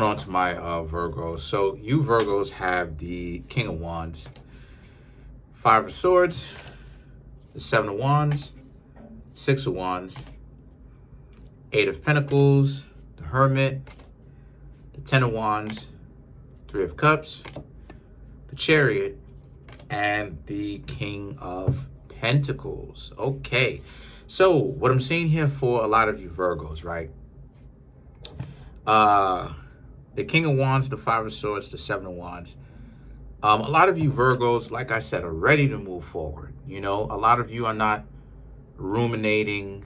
on to my Virgos. So you Virgos have the King of Wands, Five of Swords, the Seven of Wands, Six of Wands, Eight of Pentacles, the Hermit, the Ten of Wands, Three of Cups, the Chariot, and the King of Pentacles. Okay, so what I'm seeing here for a lot of you Virgos, right? The King of Wands, the Five of Swords, the Seven of Wands. A lot of you Virgos, like I said, are ready to move forward. You know, a lot of you are not ruminating.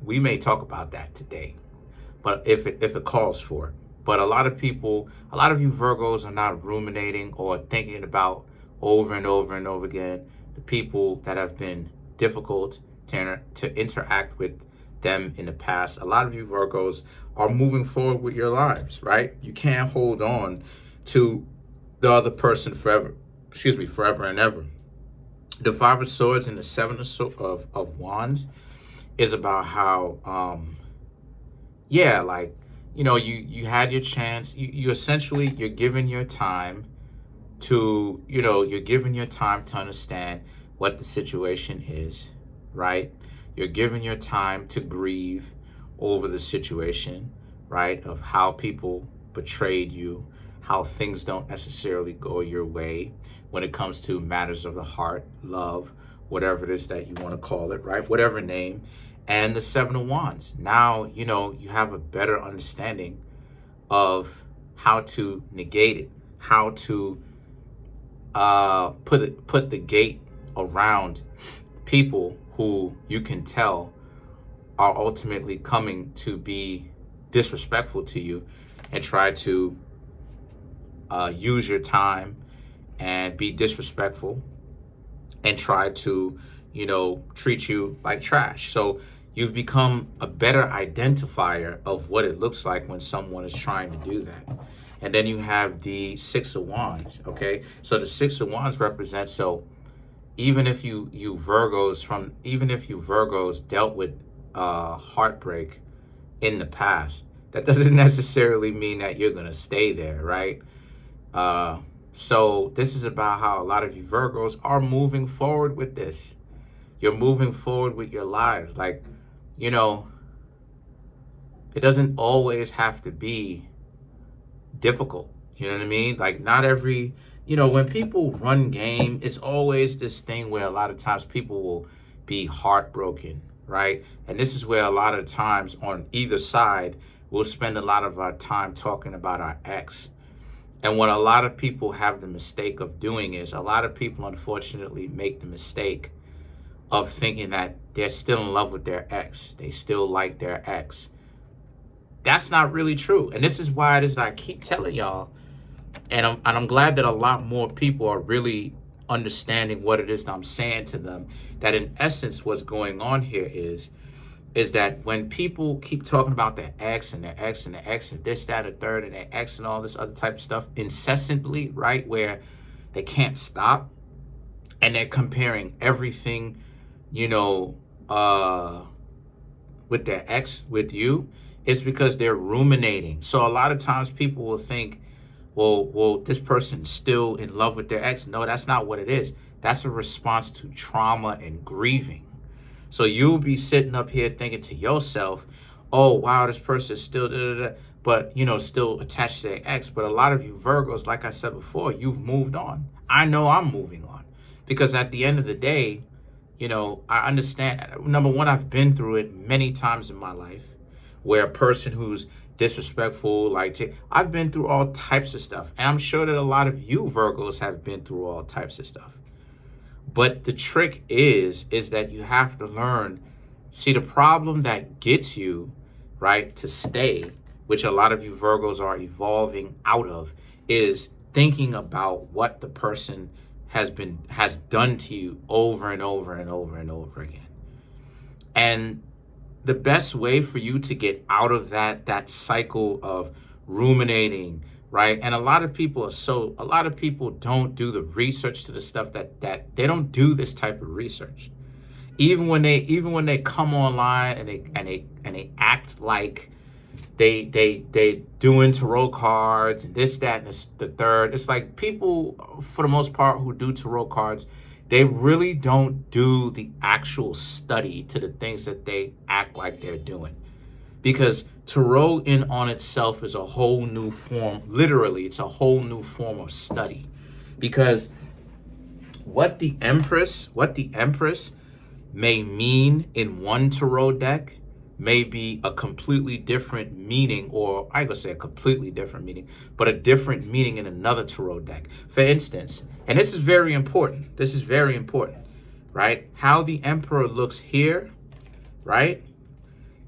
We may talk about that today, but if it calls for it. But a lot of people, a lot of you Virgos are not ruminating or thinking about over and over and over again the people that have been difficult to interact with them in the past. A lot of you Virgos are moving forward with your lives, right? You can't hold on to the other person forever, forever and ever. The Five of Swords and the Seven of Wands is about how, you had your chance. You essentially, you're giving your time to, you're giving your time to understand what the situation is, right? You're giving your time to grieve over the situation, right? Of how people betrayed you, how things don't necessarily go your way when it comes to matters of the heart, love, whatever it is that you want to call it, right? Whatever name. And the Seven of Wands. Now, you have a better understanding of how to negate it, how to put the gate around people who you can tell are ultimately coming to be disrespectful to you and try to use your time and be disrespectful and try to, treat you like trash. So you've become a better identifier of what it looks like when someone is trying to do that. And then you have the Six of Wands, okay? So the Six of Wands represents, so even if you Virgos dealt with heartbreak in the past, that doesn't necessarily mean that you're gonna stay there, right? So this is about how a lot of you Virgos are moving forward with this. You're moving forward with your lives. Like, it doesn't always have to be difficult. You know what I mean? Like, not every, when people run game, it's always this thing where a lot of times people will be heartbroken, right? And this is where a lot of times on either side, we'll spend a lot of our time talking about our ex. And what a lot of people have the mistake of doing is, a lot of people unfortunately make the mistake of thinking that they're still in love with their ex. They still like their ex. That's not really true. And this is why it is that I keep telling y'all, and I'm glad that a lot more people are really understanding what it is that I'm saying to them, that in essence what's going on here is that when people keep talking about their ex and their ex and their ex and this, that, and the third and their ex and all this other type of stuff incessantly, right, where they can't stop and they're comparing everything, with their ex with you, it's because they're ruminating. So a lot of times people will think, well, this person's still in love with their ex. No, that's not what it is. That's a response to trauma and grieving. So you'll be sitting up here thinking to yourself, oh, wow, this person is still, but, still attached to their ex. But a lot of you Virgos, like I said before, you've moved on. I know I'm moving on because at the end of the day, I understand. Number one, I've been through it many times in my life where a person who's disrespectful, I've been through all types of stuff. And I'm sure that a lot of you Virgos have been through all types of stuff. But the trick is that you have to learn. See, the problem that gets you, right, to stay, which a lot of you Virgos are evolving out of, is thinking about what the person has done to you over and over and over and over again. And the best way for you to get out of that cycle of ruminating, right? And a lot of people don't do the research to the stuff that they don't do this type of research. Even when they come online and they act like They doing tarot cards and this, that, and the third. It's like people, for the most part, who do tarot cards, they really don't do the actual study to the things that they act like they're doing. Because tarot in on itself is a whole new form. Literally, it's a whole new form of study. Because what the Empress may mean in one tarot deck may be a completely different meaning, or I ain't gonna say a completely different meaning, but a different meaning in another tarot deck. For instance, and this is very important, right? How the Emperor looks here, right,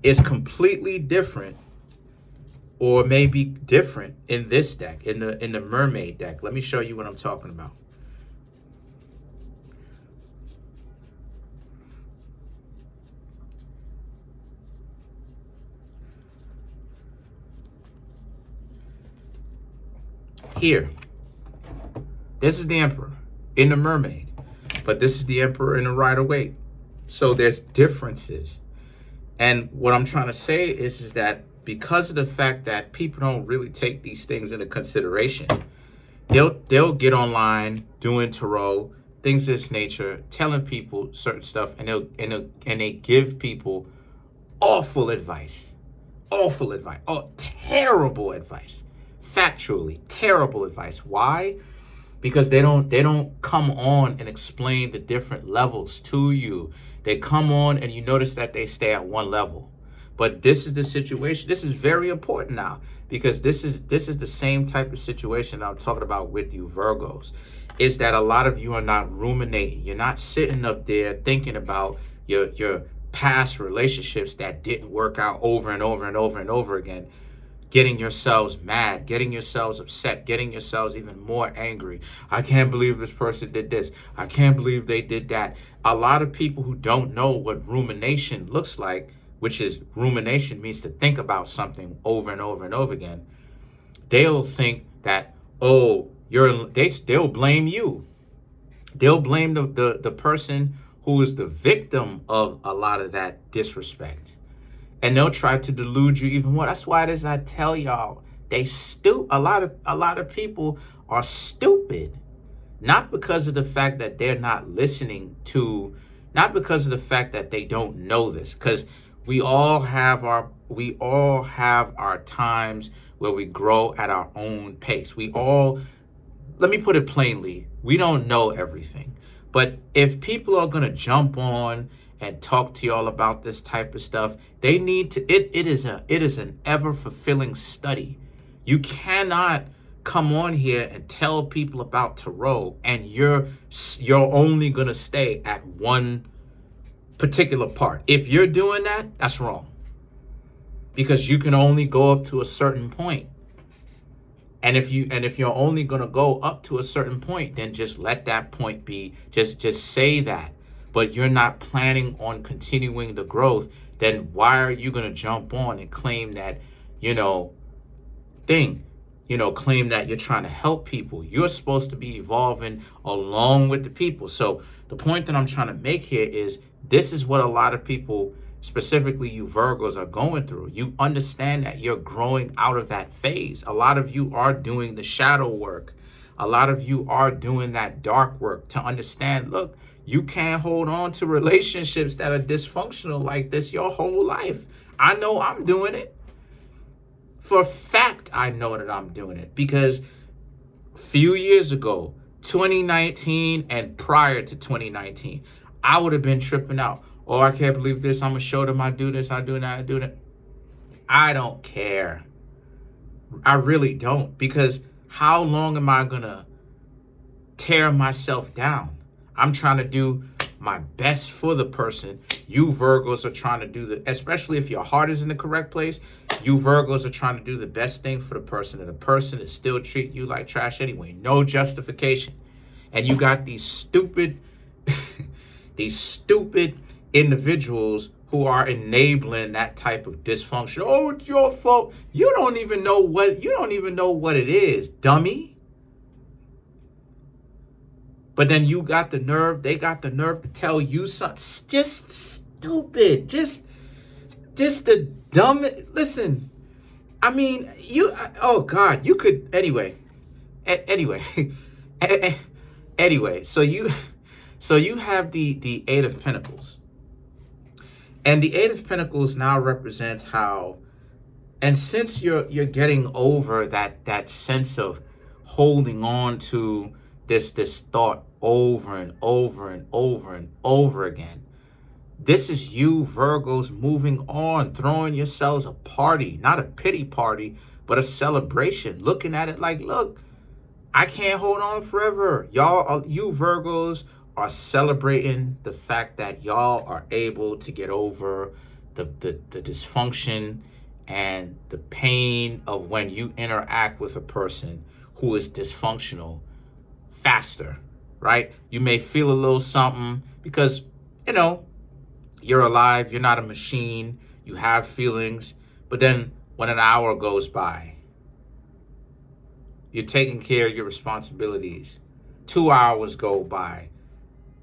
is completely different, or maybe different in this deck, in the Mermaid deck. Let me show you what I'm talking about. Here, this is the Emperor in the Mermaid, but this is the Emperor in the Rider-Waite. So there's differences. And what I'm trying to say is that because of the fact that people don't really take these things into consideration, they'll get online doing tarot, things of this nature, telling people certain stuff, and they give people awful advice, terrible advice. Factually terrible advice. Why? Because they don't come on and explain the different levels to you. They come on and you notice that they stay at one level. But this is the situation. This is very important now, because this is the same type of situation that I'm talking about with you Virgos. Is that a lot of you are not ruminating. You're not sitting up there thinking about your past relationships that didn't work out over and over and over and over again. Getting yourselves mad, getting yourselves upset, getting yourselves even more angry. I can't believe this person did this. I can't believe they did that. A lot of people who don't know what rumination looks like, which is rumination means to think about something over and over and over again, they'll think that, oh, they'll blame you. They'll blame the person who is the victim of a lot of that disrespect. And they'll try to delude you even more. That's why it is I tell y'all, a lot of people are stupid. Not because of the fact that they're not listening to, not because of the fact that they don't know this. Because we all have our times where we grow at our own pace. Let me put it plainly, we don't know everything. But if people are gonna jump on and talk to y'all about this type of stuff, they need to, it is an ever-fulfilling study. You cannot come on here and tell people about tarot and you're only gonna stay at one particular part. If you're doing that, that's wrong. Because you can only go up to a certain point. And if you're only gonna go up to a certain point, then just let that point be, just say that. But you're not planning on continuing the growth, then why are you going to jump on and claim that, claim that you're trying to help people? You're supposed to be evolving along with the people. So the point that I'm trying to make here is this is what a lot of people, specifically you Virgos, are going through. You understand that you're growing out of that phase. A lot of you are doing the shadow work. A lot of you are doing that dark work to understand, look, you can't hold on to relationships that are dysfunctional like this your whole life. I know I'm doing it. For a fact, I know that I'm doing it because a few years ago, 2019 and prior to 2019, I would have been tripping out. Oh, I can't believe this. I'm going to show them I do this, I do that, I do that. I don't care. I really don't, because how long am I going to tear myself down? I'm trying to do my best for the person. You Virgos are trying to do especially if your heart is in the correct place, you Virgos are trying to do the best thing for the person, and the person is still treating you like trash anyway. No justification. And you got these stupid, individuals who are enabling that type of dysfunction. Oh, it's your fault. You don't even know what it is, dummy. But then they got the nerve to tell you something. Just stupid. Just the dumb. Listen, I mean, oh God, you could, anyway, anyway, anyway, so you have the Eight of Pentacles. And the Eight of Pentacles now represents how, and since you're getting over that sense of holding on to this thought over and over and over and over again, this is you, Virgos, moving on, throwing yourselves a party, not a pity party, but a celebration, looking at it like, look, I can't hold on forever. You Virgos are celebrating the fact that y'all are able to get over the dysfunction and the pain of when you interact with a person who is dysfunctional faster, right? You may feel a little something because, you're alive, you're not a machine, you have feelings, but then when an hour goes by, you're taking care of your responsibilities. 2 hours go by.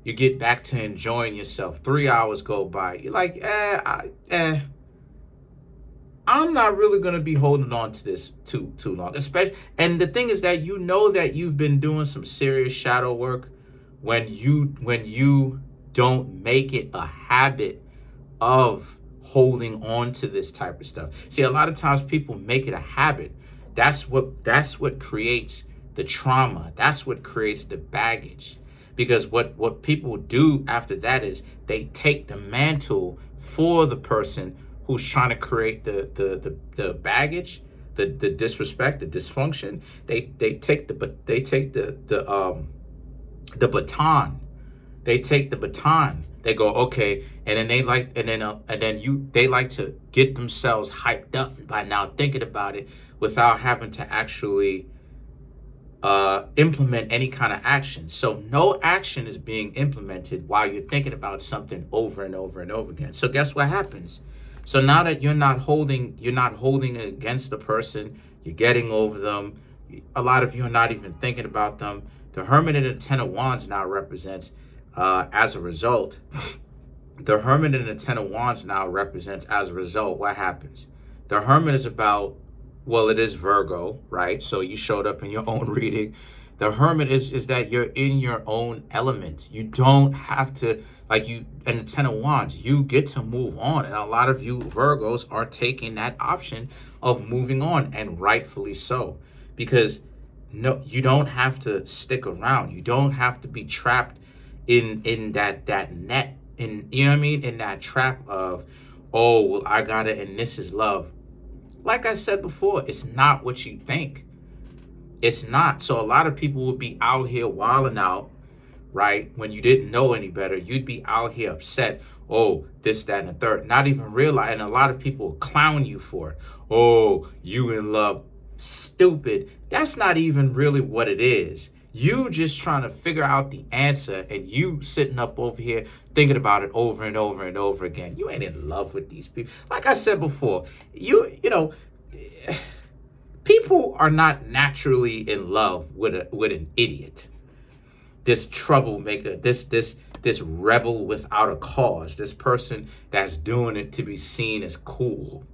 You get back to enjoying yourself. 3 hours go by. You're like, I'm not really going to be holding on to this too long. And the thing is that you know that you've been doing some serious shadow work when you don't make it a habit of holding on to this type of stuff. See, a lot of times people make it a habit. That's what creates the trauma. That's what creates the baggage. Because what people do after that is they take the mantle for the person who's trying to create the baggage, the disrespect, the dysfunction. They take the baton. They take the baton. They go, okay, and then they like to get themselves hyped up by now thinking about it without having to actually implement any kind of action. So no action is being implemented while you're thinking about something over and over and over again. So guess what happens? So now that you're not holding it against the person, you're getting over them. A lot of you are not even thinking about them. The Hermit and the Ten of Wands now represents, as a result, the Hermit and the Ten of Wands now represents, as a result, what happens? The Hermit is about, well, it is Virgo, right? So you showed up in your own reading. The Hermit is that you're in your own element. You don't have to, and the Ten of Wands, you get to move on. And a lot of you Virgos are taking that option of moving on, and rightfully so. Because no, you don't have to stick around. You don't have to be trapped in that net, in, you know what I mean? In that trap of, oh, well, I got it, and this is love. Like I said before, it's not what you think. It's not. So a lot of people would be out here wilding out, right? When you didn't know any better, you'd be out here upset. Oh, this, that, and the third. Not even realize. And a lot of people clown you for it. Oh, you in love. Stupid. That's not even really what it is. You just trying to figure out the answer, and you sitting up over here thinking about it over and over and over again. You ain't in love with these people. Like I said before, you know, people are not naturally in love with an idiot, this troublemaker, this rebel without a cause, this person that's doing it to be seen as cool.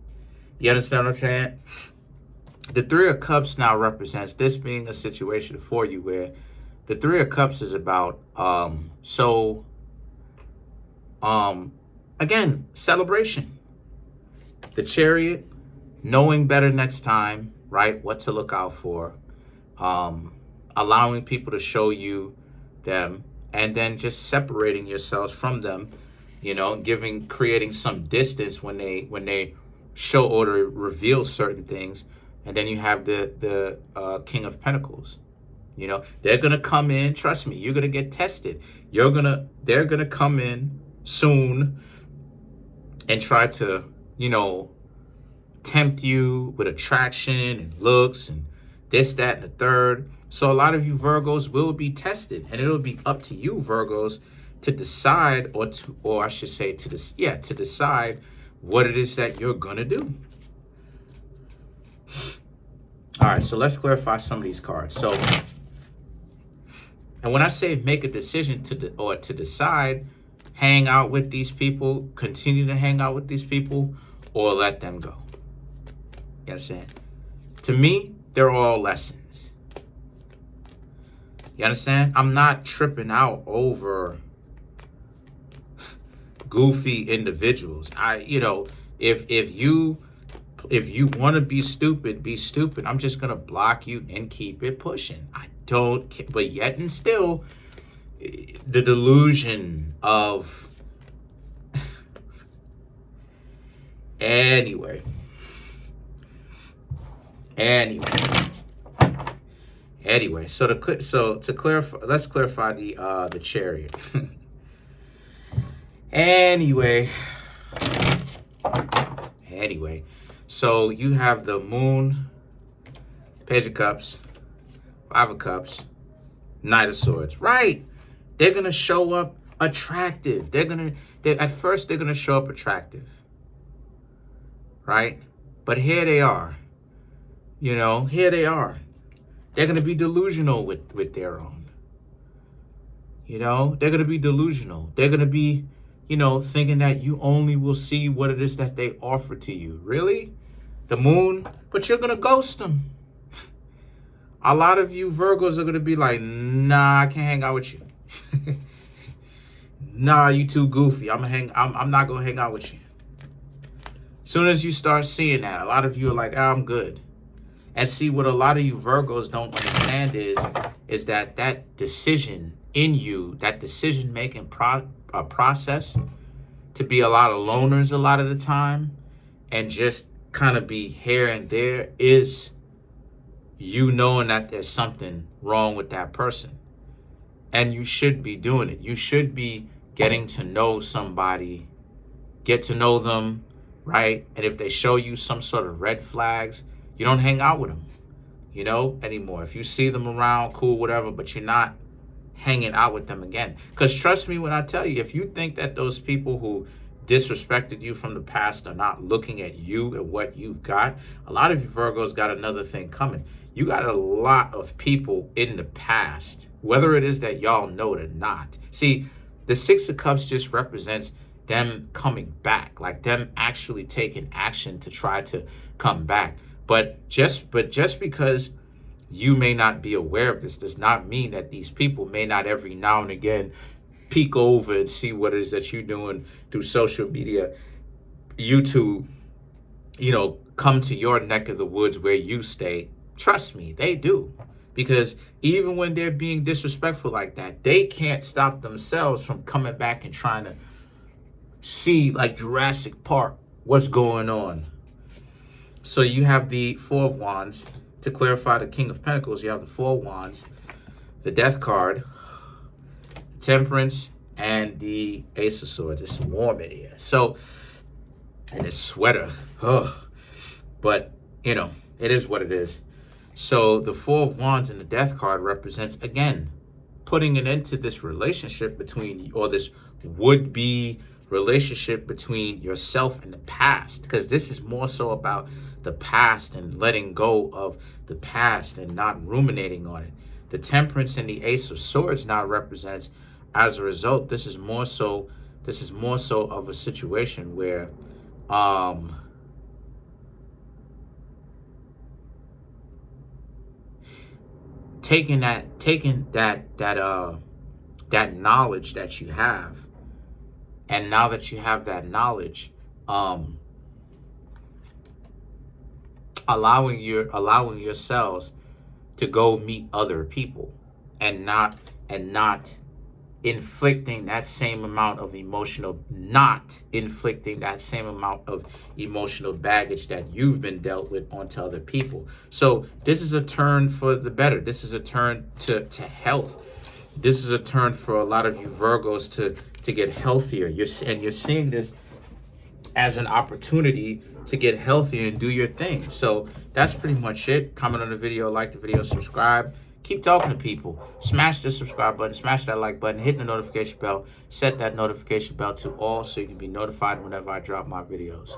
You understand what I'm saying? The Three of Cups now represents this being a situation for you where the Three of Cups is about, again, celebration. The Chariot, knowing better next time, right? What to look out for. Allowing people to show you them, and then just separating yourselves from them, you know, creating some distance when they show or reveal certain things. And then you have the King of Pentacles. You know, they're gonna come in. Trust me, you're gonna get tested. They're gonna come in soon and try to, you know, tempt you with attraction and looks and this, that, and the third. So a lot of you Virgos will be tested, and it'll be up to you Virgos to decide, or I should say to decide what it is that you're gonna do. All right, so let's clarify some of these cards. So, and when I say make a decision to decide, hang out with these people, continue to hang out with these people, or let them go. You understand? To me, they're all lessons. You understand? I'm not tripping out over goofy individuals. If you want to be stupid, be stupid. I'm just gonna block you and keep it pushing. I don't. But yet and still, the delusion of anyway. So to clarify, let's clarify the chariot. Anyway, so you have the moon, page of cups, 5 of cups, knight of swords, right? They're going to show up attractive. At first they're going to show up attractive, right? But here they are, here they are. They're going to be delusional with their own, they're going to be delusional. They're going to be, thinking that you only will see what it is that they offer to you. Really? The moon? But you're going to ghost them. A lot of you Virgos are going to be like, nah, I can't hang out with you. Nah, you too goofy. I'm not going to hang out with you. As soon as you start seeing that, a lot of you are like, I'm good. And see, what a lot of you Virgos don't understand is that decision in you, that decision-making process to be a lot of loners a lot of the time and just kind of be here and there is you knowing that there's something wrong with that person. And you should be doing it. You should be getting to know somebody, get to know them, right? And if they show you some sort of red flags, you don't hang out with them, anymore. If you see them around, cool, whatever, but you're not hanging out with them again. Because trust me when I tell you, if you think that those people who disrespected you from the past are not looking at you and what you've got, a lot of you Virgos got another thing coming. You got a lot of people in the past, whether it is that y'all know it or not. See, the 6 of Cups just represents them coming back, like them actually taking action to try to come back. But just because you may not be aware of this does not mean that these people may not every now and again peek over and see what it is that you're doing through social media, YouTube, come to your neck of the woods where you stay. Trust me, they do. Because even when they're being disrespectful like that, they can't stop themselves from coming back and trying to see, like Jurassic Park, what's going on. So you have the 4 of Wands. To clarify the King of Pentacles, you have the 4 of Wands, the Death card, Temperance, and the Ace of Swords. It's warm in here. So, and this sweater. But, it is what it is. So the 4 of Wands and the Death card represents, again, putting an end to this relationship between, or this would-be relationship between yourself and the past. Because this is more so about the past and letting go of the past and not ruminating on it. The Temperance and the Ace of Swords now represents, as a result, this is more so of a situation where taking that knowledge that you have, and now that you have that knowledge, allowing yourselves to go meet other people and not inflicting that same amount of emotional baggage that you've been dealt with onto other people. So this is a turn for the better. This is a turn to health. This is a turn for a lot of you Virgos to get healthier. You're seeing this as an opportunity to get healthier and do your thing. So that's pretty much it. Comment on the video, like the video, subscribe. Keep talking to people. Smash the subscribe button, smash that like button, hit the notification bell, set that notification bell to all so you can be notified whenever I drop my videos.